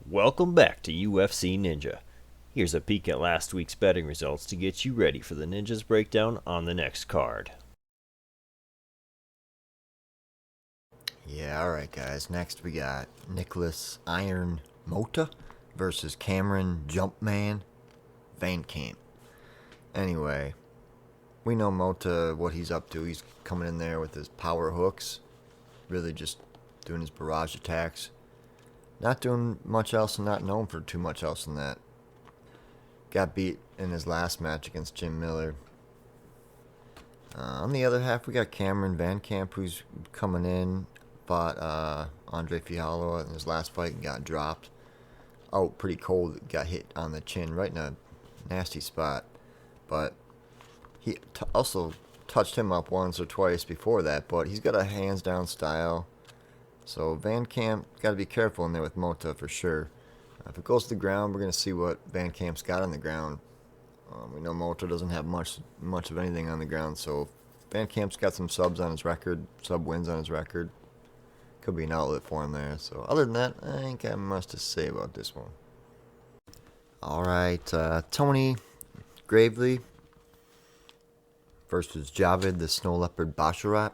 Welcome back to UFC Ninja. Here's a peek at last week's betting results to get you ready for the Ninja's breakdown on the next card. Yeah, alright guys, next we got Nicholas Iron Mota versus Cameron Jumpman Van Camp. Anyway, we know Mota, what he's up to. He's coming in there with his power hooks, really just doing his barrage attacks. Not doing much else and not known for too much else than that. Got beat in his last match against Jim Miller. On the other half, we got Cameron Van Camp, who's coming in, fought Andre Fialho in his last fight and got dropped. Oh, pretty cold. Got hit on the chin, right in a nasty spot. But he also touched him up once or twice before that, but he's got a hands-down style. So Van Camp, got to be careful in there with Mota for sure. If it goes to the ground, we're going to see what Van Camp's got on the ground. We know Mota doesn't have much of anything on the ground, so Van Camp's got some subs on his record, sub wins on his record. Could be an outlet for him there. So other than that, I ain't got much to say about this one. Alright, Tony Gravely versus Javid, the Snow Leopard Basharat.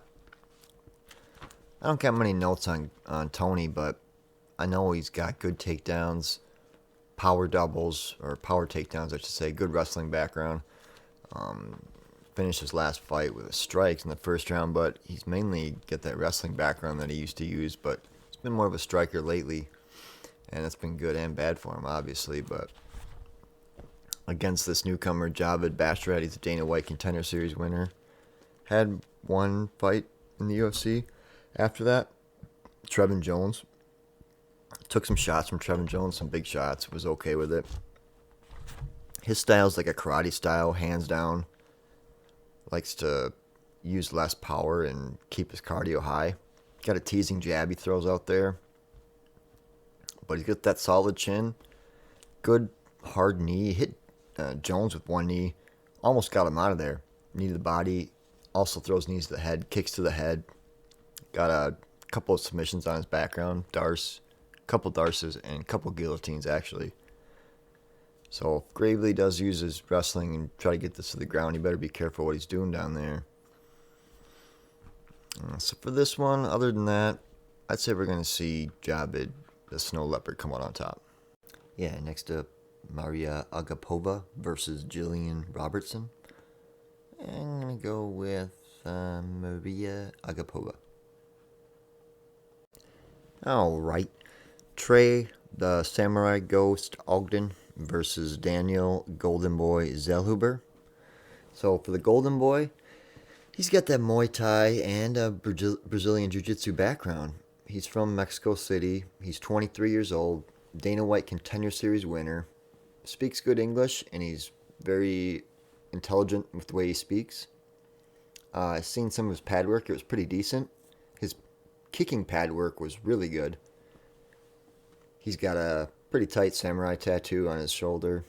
I don't got many notes on Tony, but I know he's got good takedowns, power doubles, or power takedowns, I should say, good wrestling background. Finished his last fight with strikes in the first round, but he's mainly got that wrestling background that he used to use, but he's been more of a striker lately, and it's been good and bad for him, obviously, but against this newcomer, Javid Basharat, he's a Dana White Contender Series winner. Had one fight in the UFC. After that, Trevin Jones. Took some shots from Trevin Jones, some big shots. Was okay with it. His style's like a karate style, hands down. Likes to use less power and keep his cardio high. Got a teasing jab he throws out there. But he's got that solid chin. Good hard knee. Hit Jones with one knee. Almost got him out of there. Knee to the body. Also throws knees to the head. Kicks to the head. Got a couple of submissions on his background. Couple darces, and a couple guillotines, actually. So if Gravely does use his wrestling and try to get this to the ground, he better be careful what he's doing down there. So for this one, other than that, I'd say we're going to see Javid, the Snow Leopard, come out on top. Yeah, next up, Maria Agapova versus Jillian Robertson. I'm going to go with Maria Agapova. Alright. Trey, the Samurai Ghost Ogden versus Daniel Golden Boy Zhohuber. So for the Golden Boy, he's got that Muay Thai and a Brazilian Jiu-Jitsu background. He's from Mexico City. He's 23 years old. Dana White Contender Series winner. Speaks good English, and he's very intelligent with the way he speaks. I've seen some of his pad work. It was pretty decent. His kicking pad work was really good. He's got a pretty tight samurai tattoo on his shoulder.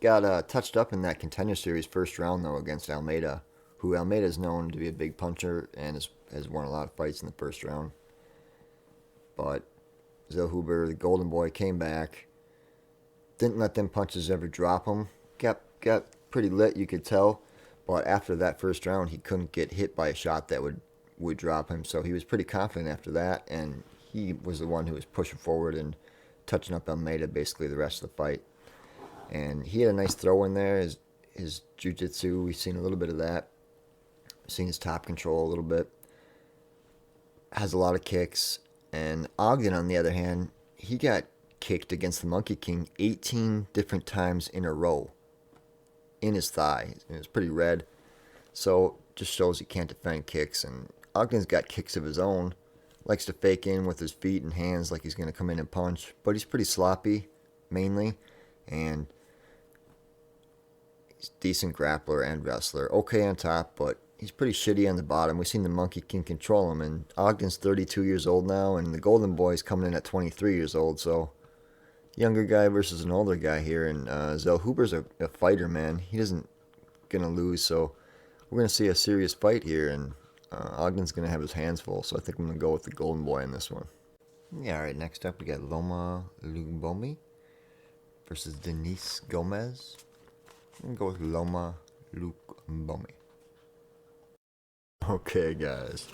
Got touched up in that Contender Series first round, though, against Almeida, who Almeida is known to be a big puncher and has won a lot of fights in the first round. But Zhohuber, the Golden Boy, came back. Didn't let them punches ever drop him. Got pretty lit, you could tell. But after that first round, he couldn't get hit by a shot that would drop him. So he was pretty confident after that, and he was the one who was pushing forward and touching up Almeida basically the rest of the fight. And he had a nice throw in there. His jiu-jitsu, we've seen a little bit of that. We've seen his top control a little bit. Has a lot of kicks. And Ogden, on the other hand, he got kicked against the Monkey King 18 different times in a row in his thigh. It was pretty red. So just shows he can't defend kicks. And Ogden's got kicks of his own. Likes to fake in with his feet and hands like he's going to come in and punch. But he's pretty sloppy, mainly. And he's a decent grappler and wrestler. Okay on top, but he's pretty shitty on the bottom. We've seen the Monkey King control him. And Ogden's 32 years old now. And the Golden Boy's coming in at 23 years old. So younger guy versus an older guy here. And Zhohuber's a fighter, man. He isn't going to lose. So we're going to see a serious fight here. And Ogden's going to have his hands full, so I think I'm going to go with the Golden Boy in this one. Yeah, alright, next up we got Loma Lubombi versus Denise Gomez. I'm going to go with Loma Lubombi. Okay, guys.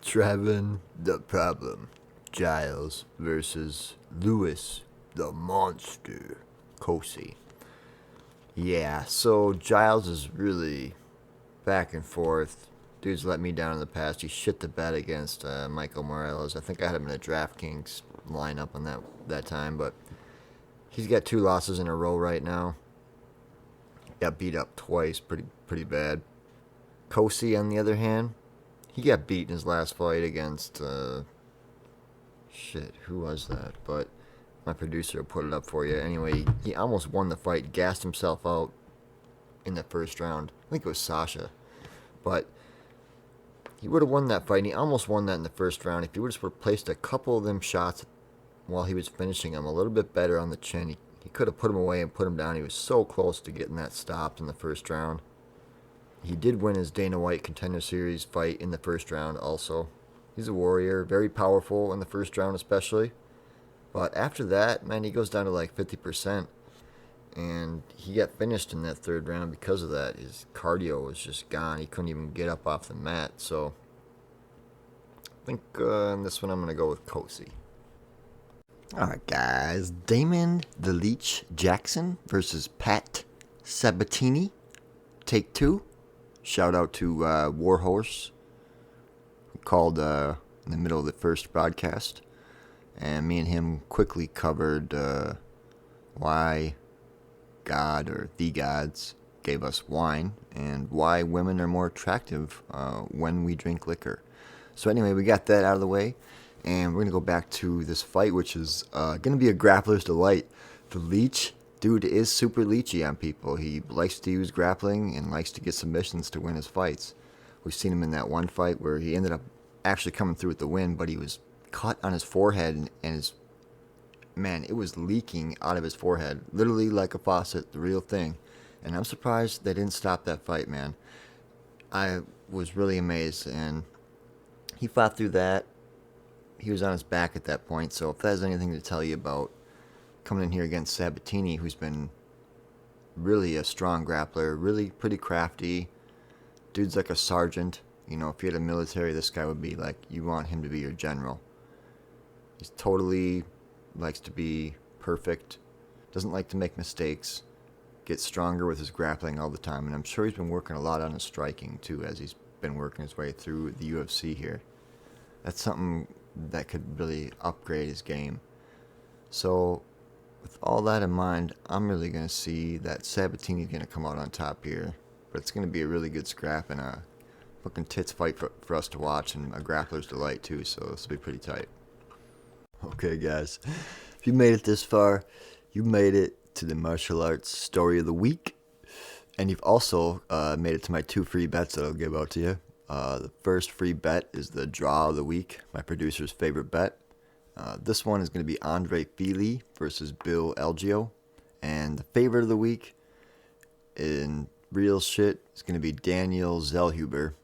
Trevin the Problem Giles versus Lewis the Monster Kosi. Yeah, so Giles is really back and forth. Dude's let me down in the past. He shit the bed against Michael Morales. I think I had him in a DraftKings lineup on that time, but he's got 2 losses in a row right now. Got beat up twice, pretty bad. Kosi, on the other hand, he got beat in his last fight against who was that? But my producer will put it up for you. Anyway, he almost won the fight, gassed himself out in the first round. I think it was Sasha, but he would have won that fight, and he almost won that in the first round. If he would have placed a couple of them shots while he was finishing him a little bit better on the chin, he could have put him away and put him down. He was so close to getting that stopped in the first round. He did win his Dana White Contender Series fight in the first round also. He's a warrior, very powerful in the first round especially. But after that, man, he goes down to like 50%. And he got finished in that third round because of that. His cardio was just gone. He couldn't even get up off the mat. So I think in this one I'm going to go with Kosi. Alright, guys. Damon the Leech Jackson versus Pat Sabatini. Take 2. Shout out to Warhorse, who called in the middle of the first broadcast. And me and him quickly covered why God or the gods gave us wine and why women are more attractive when we drink liquor. So anyway, we got that out of the way. And we're going to go back to this fight, which is going to be a grappler's delight. The Leech, dude, is super leechy on people. He likes to use grappling and likes to get submissions to win his fights. We've seen him in that one fight where he ended up actually coming through with the win, but he was cut on his forehead, and it was leaking out of his forehead, literally like a faucet, the real thing. And I'm surprised they didn't stop that fight, man. I was really amazed, and he fought through that. He was on his back at that point, so if that has anything to tell you about coming in here against Sabatini, who's been really a strong grappler, really pretty crafty. Dude's like a sergeant. You know, if you had a military, this guy would be like, you want him to be your general. He's totally likes to be perfect, doesn't like to make mistakes, gets stronger with his grappling all the time, and I'm sure he's been working a lot on his striking too as he's been working his way through the UFC here. That's something that could really upgrade his game. So with all that in mind, I'm really going to see that Sabatini's going to come out on top here, but it's going to be a really good scrap and a fucking tits fight for us to watch, and a grappler's delight too, so this will be pretty tight. Okay, guys, if you made it this far, you made it to the martial arts story of the week, and you've also made it to my 2 free bets that I'll give out to you. The first free bet is the draw of the week, my producer's favorite bet. This one is going to be Andre Fili versus Bill Algeo, and the favorite of the week in real shit is going to be Daniel Zellhuber.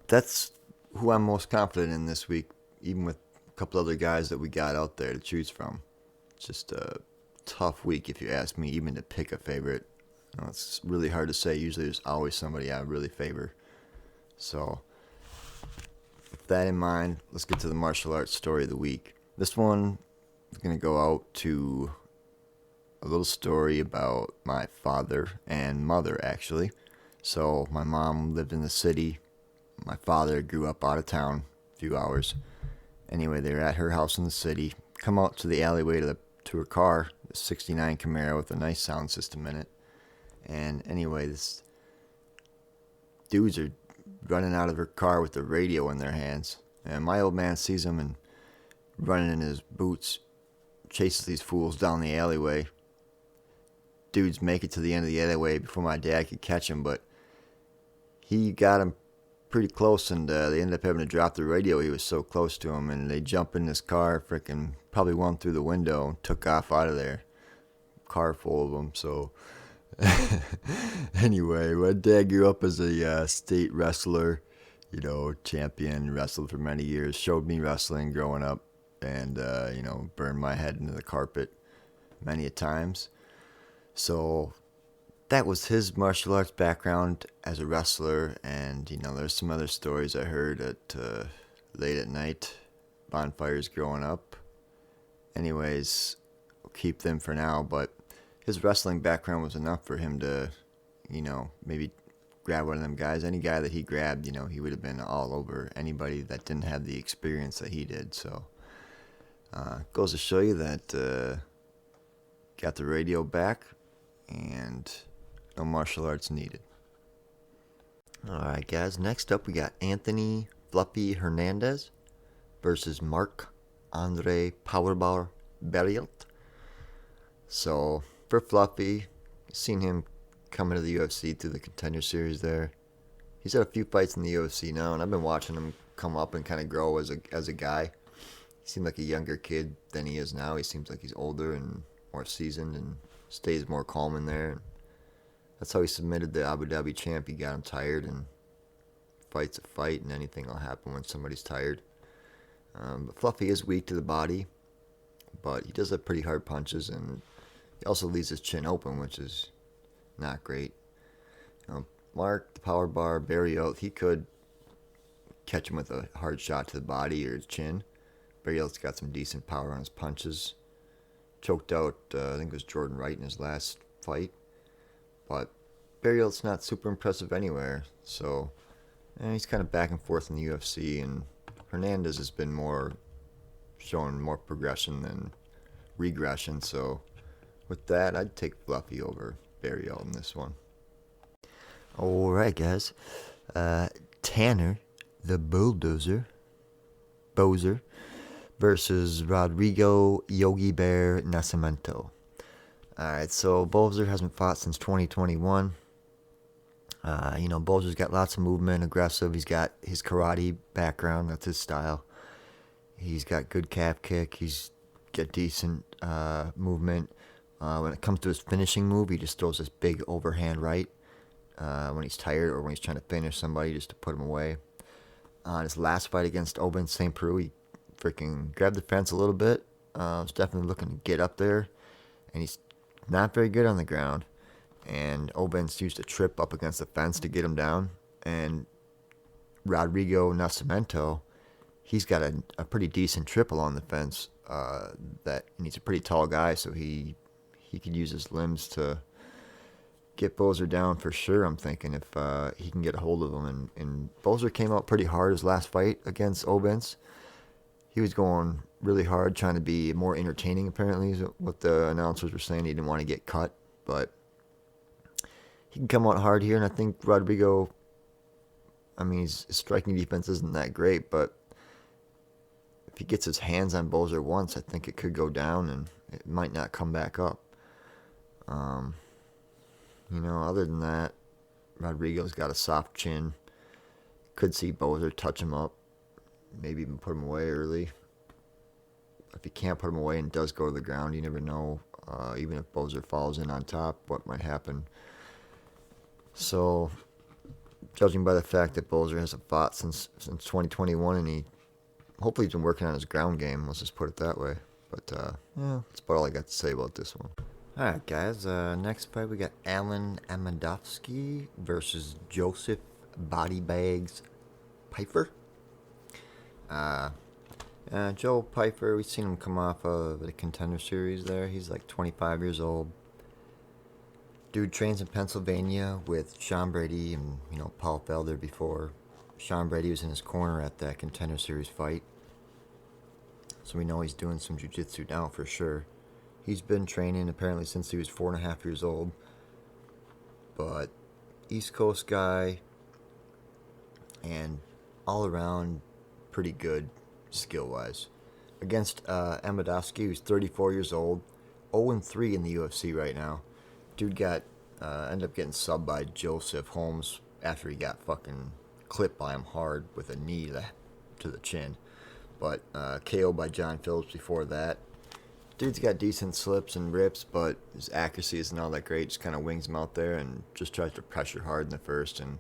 That's who I'm most confident in this week, even with a couple other guys that we got out there to choose from. It's just a tough week, if you ask me, even to pick a favorite. You know, it's really hard to say. Usually there's always somebody I really favor. So with that in mind, let's get to the martial arts story of the week. This one is going to go out to a little story about my father and mother, actually. So my mom lived in the city. My father grew up out of town, a few hours. Anyway, they were at her house in the city. Come out to the alleyway to her car, a 69 Camaro with a nice sound system in it. And anyway, this dudes are running out of her car with the radio in their hands. And my old man sees them and running in his boots, chases these fools down the alleyway. Dudes make it to the end of the alleyway before my dad could catch him, but he got him pretty close, and they ended up having to drop the radio. He was so close to him, and they jump in this car, frickin' probably went through the window and took off out of there. Car full of them, so... Anyway, my dad grew up as a state wrestler. champion, wrestled for many years, showed me wrestling growing up, and, burned my head into the carpet many a times. So that was his martial arts background as a wrestler, and, there's some other stories I heard at late at night, bonfires growing up. Anyways, we'll keep them for now, but his wrestling background was enough for him to, maybe grab one of them guys. Any guy that he grabbed, he would have been all over anybody that didn't have the experience that he did. So, goes to show you that got the radio back and no martial arts needed. Alright, guys. Next up, we got Anthony Fluffy Hernandez versus Marc-Andre Powerball Burialt. So, for Fluffy, seen him coming to the UFC through the Contender Series there. He's had a few fights in the UFC now, and I've been watching him come up and kind of grow as a guy. He seemed like a younger kid than he is now. He seems like he's older and more seasoned and stays more calm in there. That's how he submitted the Abu Dhabi champ. He got him tired, and fight's a fight, and anything will happen when somebody's tired. But Fluffy is weak to the body, but he does have pretty hard punches, and he also leaves his chin open, which is not great. Mark, the power bar, Burialt, he could catch him with a hard shot to the body or his chin. Burialt's got some decent power on his punches. Choked out, I think it was Jordan Wright in his last fight. But Burialt's not super impressive anywhere. So, he's kind of back and forth in the UFC. And Hernandez has been showing more progression than regression. So, with that, I'd take Fluffy over Burialt in this one. Alright, guys. Tanner, the Bulldozer, Bozer, versus Rodrigo Yogi Bear Nasimento. Alright, so Bozer hasn't fought since 2021. Bozer's got lots of movement, aggressive. He's got his karate background. That's his style. He's got good calf kick. He's got decent movement. When it comes to his finishing move, he just throws this big overhand right when he's tired or when he's trying to finish somebody just to put him away. On his last fight against Ogden St. Peru, he freaking grabbed the fence a little bit. Was definitely looking to get up there, and he's not very good on the ground. And Ogden's used a trip up against the fence to get him down. And Rodrigo Nasimento, he's got a pretty decent trip along the fence. And he's a pretty tall guy, so he could use his limbs to get Bozer down for sure, I'm thinking, if he can get a hold of him. And Bozer came out pretty hard his last fight against Obens. He was going really hard, trying to be more entertaining, apparently, is what the announcers were saying. He didn't want to get cut, but he can come out hard here, and I think Rodrigo, his striking defense isn't that great, but if he gets his hands on Bozer once, I think it could go down, and it might not come back up. Other than that, Rodrigo's got a soft chin. Could see Bozer touch him up, maybe even put him away early. If he can't put him away and does go to the ground, you never know. Even if Bozer falls in on top, what might happen. So, judging by the fact that Bozer hasn't fought since 2021, and hopefully he's been working on his ground game, let's just put it that way. But, that's about all I got to say about this one. Alright, guys. Next fight, we got Alan Amadovsky versus Joseph Bodybags Pfeiffer. Joe Pfeiffer, we've seen him come off of the Contender Series there. He's like 25 years old. Dude trains in Pennsylvania with Sean Brady and, Paul Felder before. Sean Brady was in his corner at that Contender Series fight. So we know he's doing some jiu-jitsu now for sure. He's been training apparently since he was 4.5 years old. But East Coast guy, and all around pretty good skill-wise. Against Amadovsky, who's 34 years old, 0-3 in the UFC right now. Dude ended up getting subbed by Joseph Holmes after he got fucking clipped by him hard with a knee to the chin. But KO by John Phillips before that. Dude's got decent slips and rips, but his accuracy isn't all that great. Just kind of wings him out there and just tries to pressure hard in the first, and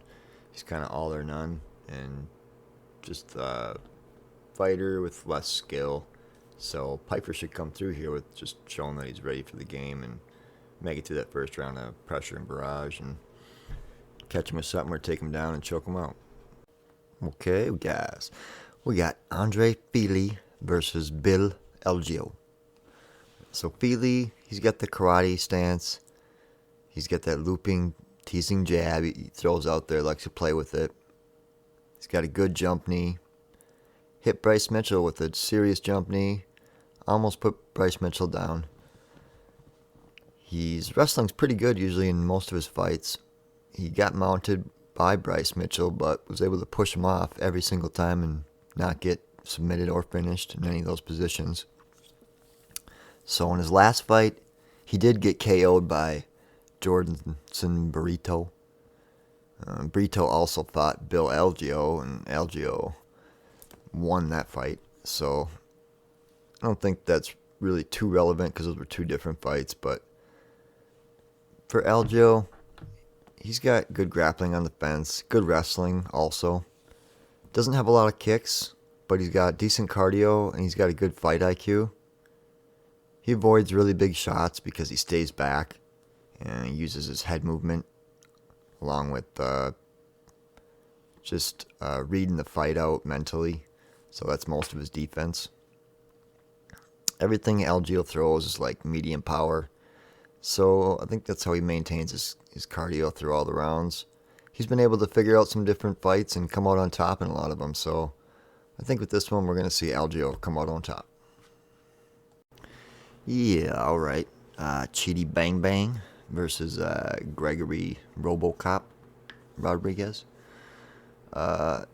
he's kind of all or none. And just a fighter with less skill. So Piper should come through here with just showing that he's ready for the game and make it through that first round of pressure and barrage and catch him with something or take him down and choke him out. Okay, guys. We got Andre Fili versus Bill Elgio. So Fili, he's got the karate stance. He's got that looping, teasing jab he throws out there, likes to play with it. He's got a good jump knee. Hit Bryce Mitchell with a serious jump knee. Almost put Bryce Mitchell down. Wrestling's pretty good usually in most of his fights. He got mounted by Bryce Mitchell, but was able to push him off every single time and not get submitted or finished in any of those positions. So in his last fight, he did get KO'd by Jordanson Burrito. Burrito also fought Bill Elgio, and Elgio won that fight. So I don't think that's really too relevant because those were two different fights. But for Elgio, he's got good grappling on the fence, good wrestling also. Doesn't have a lot of kicks, but he's got decent cardio and he's got a good fight IQ. He avoids really big shots because he stays back and he uses his head movement along with just reading the fight out mentally. So that's most of his defense. Everything Elgio throws is like medium power. So I think that's how he maintains his cardio through all the rounds. He's been able to figure out some different fights and come out on top in a lot of them. So I think with this one, we're going to see Elgio come out on top. Yeah, all right. Chidi Bang Bang versus Gregory Robocop Rodriguez. Chidi,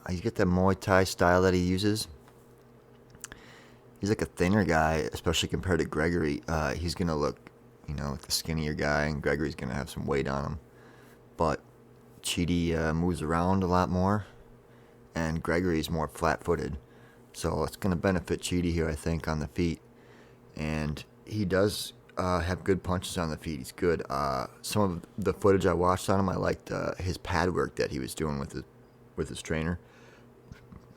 he's got that Muay Thai style that he uses. He's like a thinner guy, especially compared to Gregory. He's going to look, like the skinnier guy, and Gregory's going to have some weight on him. But Chidi moves around a lot more, and Gregory's more flat-footed. So it's going to benefit Chidi here, I think, on the feet. And he does have good punches on the feet. He's good. Some of the footage I watched on him, I liked his pad work that he was doing with his trainer.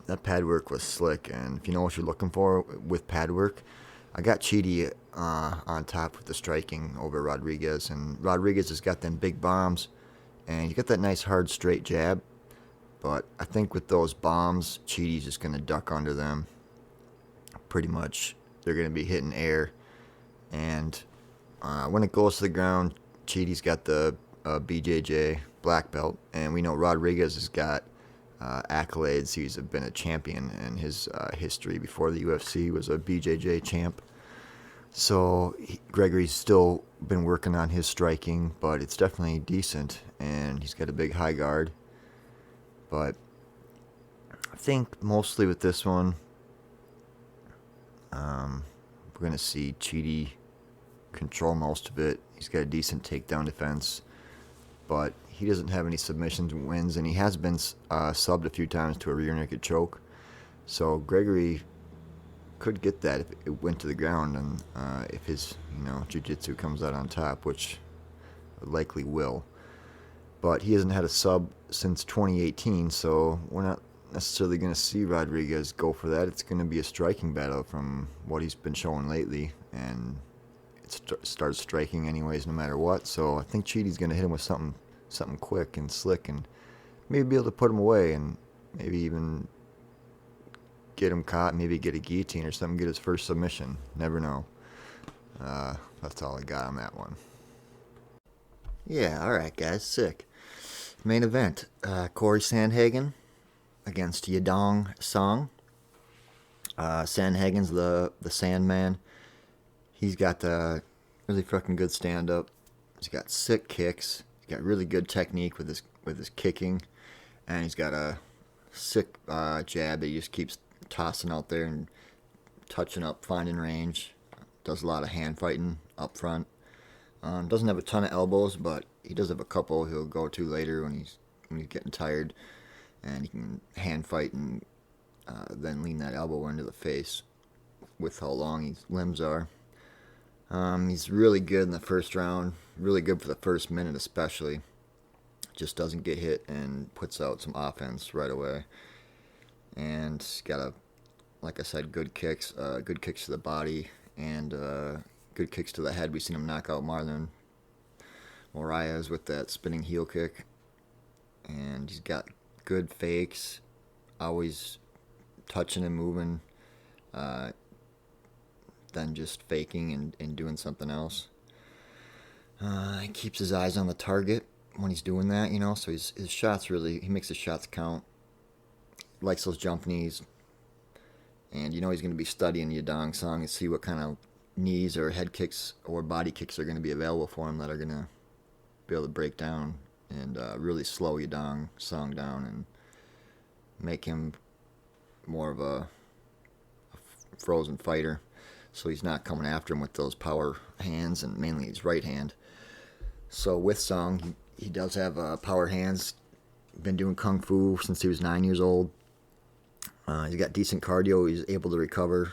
That pad work was slick, and if you know what you're looking for with pad work, I got Chidi on top with the striking over Rodriguez, and Rodriguez has got them big bombs, and you got that nice hard straight jab, but I think with those bombs, Chidi's just going to duck under them. Pretty much, they're going to be hitting air, and when it goes to the ground, Chidi's got the BJJ black belt, and we know Rodriguez has got accolades. He's been a champion in his history. Before the UFC, was a BJJ champ. So Gregory's still been working on his striking, but it's definitely decent, and he's got a big high guard. But I think mostly with this one, we're going to see Chidi control most of it. He's got a decent takedown defense, but he doesn't have any submissions and wins, and he has been subbed a few times to a rear naked choke. So Gregory could get that if it went to the ground, and if his jiu-jitsu comes out on top, which likely will. But he hasn't had a sub since 2018, so we're not necessarily going to see Rodriguez go for that. It's going to be a striking battle from what he's been showing lately, and it starts striking anyways no matter what. So I think Chidi's going to hit him with something quick and slick, and maybe be able to put him away, and maybe even get him caught, maybe get a guillotine or something, get his first submission. Never know. That's all I got on that one. Yeah, alright guys, sick. Main event, Corey Sandhagen against Yadong Song. Sandhagen's the Sandman. He's got really fucking good stand-up. He's got sick kicks. He's got really good technique with his kicking, and he's got a sick jab that he just keeps tossing out there and touching up, finding range. Does a lot of hand fighting up front. Doesn't have a ton of elbows, but he does have a couple he'll go to later when he's getting tired, and he can hand fight and then lean that elbow into the face with how long his limbs are. He's really good in the first round, really good for the first minute especially. just doesn't get hit and puts out some offense right away. And he's got like I said, good kicks to the body, and good kicks to the head. We've seen him knock out Marlon Moraes with that spinning heel kick. And he's got good fakes, always touching and moving, then just faking and doing something else. He keeps his eyes on the target when he's doing that, so his shots he makes his shots count. Likes those jump knees. And he's going to be studying Yadong Song and see what kind of knees or head kicks or body kicks are going to be available for him that are going to be able to break down and really slow Yadong Song down and make him more of a frozen fighter. So he's not coming after him with those power hands, and mainly his right hand. So with Song, he does have power hands. Been doing kung fu since he was 9 years old. He's got decent cardio. He's able to recover,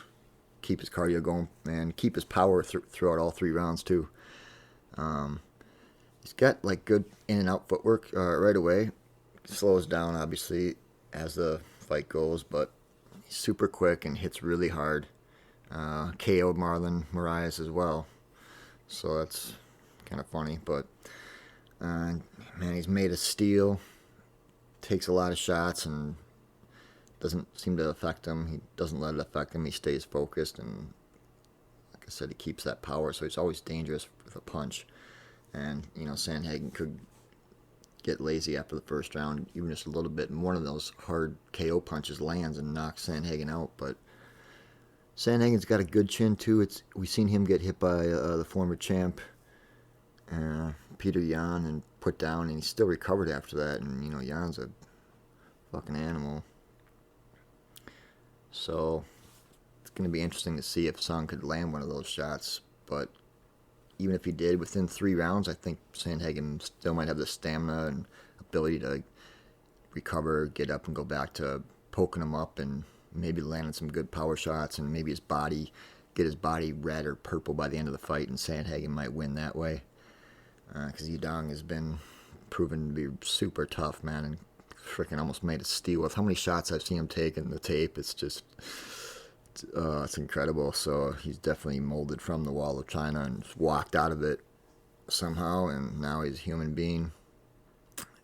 keep his cardio going, and keep his power throughout all 3 rounds too. He's got like good in and out footwork right away. Slows down obviously as the fight goes, but he's super quick and hits really hard. KO'd Marlon Moraes as well, so that's kind of funny. But man, he's made of steel. Takes a lot of shots and doesn't seem to affect him. He doesn't let it affect him. He stays focused, and like I said, he keeps that power, so he's always dangerous with a punch. And Sandhagen could get lazy after the first round, even just a little bit, and one of those hard KO punches lands and knocks Sandhagen out. But Sandhagen's got a good chin too. We've seen him get hit by the former champ Peter Yan and put down, and he still recovered after that. And Yan's a fucking animal. So it's going to be interesting to see if Song could land one of those shots. But even if he did within 3 rounds, I think Sandhagen still might have the stamina and ability to recover, get up, and go back to poking him up and maybe landing some good power shots, and maybe get his body red or purple by the end of the fight, and Sandhagen might win that way. Because Yadong has been proven to be super tough, man, and freaking almost made of steel. With how many shots I've seen him take in the tape, it's just, it's incredible. So he's definitely molded from the Wall of China and walked out of it somehow, and now he's a human being.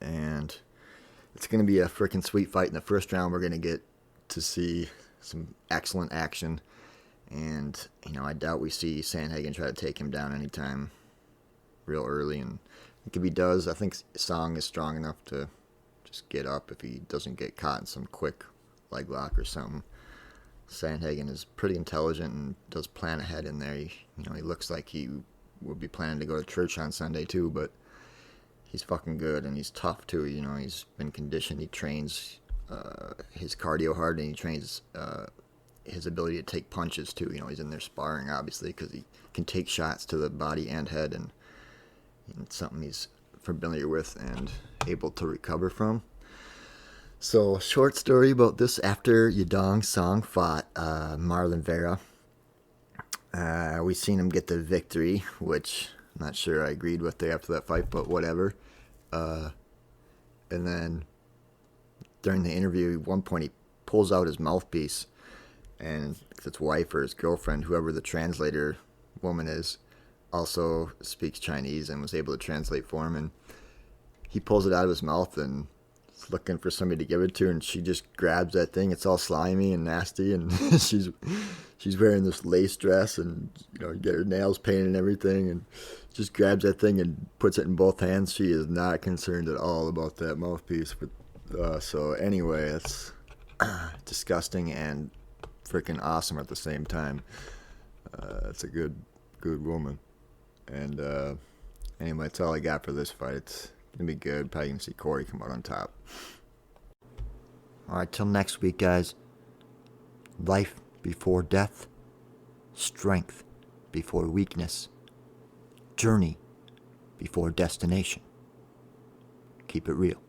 And it's going to be a freaking sweet fight. In the first round, we're going to get to see some excellent action, and I doubt we see Sandhagen try to take him down anytime real early. And if he does, I think Song is strong enough to just get up if he doesn't get caught in some quick leg lock or something. Sandhagen is pretty intelligent and does plan ahead in there. He looks like he would be planning to go to church on Sunday too, but he's fucking good, and he's tough too. He's been conditioned. He trains his cardio hard, and he trains his ability to take punches too. He's in there sparring obviously because he can take shots to the body and head, and it's something he's familiar with and able to recover from. So, short story about this: after Yadong Song fought Marlon Vera, we seen him get the victory, which I'm not sure I agreed with after that fight, but whatever. And then during the interview, at one point he pulls out his mouthpiece, and his wife or his girlfriend, whoever the translator woman is, also speaks Chinese and was able to translate for him. And he pulls it out of his mouth and is looking for somebody to give it to, and she just grabs that thing. It's all slimy and nasty, and she's wearing this lace dress, and get her nails painted and everything, and just grabs that thing and puts it in both hands. She is not concerned at all about that mouthpiece. But so anyway, it's disgusting and freaking awesome at the same time. It's a good woman. And anyway, that's all I got for this fight. It's gonna be good. Probably gonna see Corey come out on top. Alright, till next week, guys. Life before death. Strength before weakness. Journey before destination. Keep it real.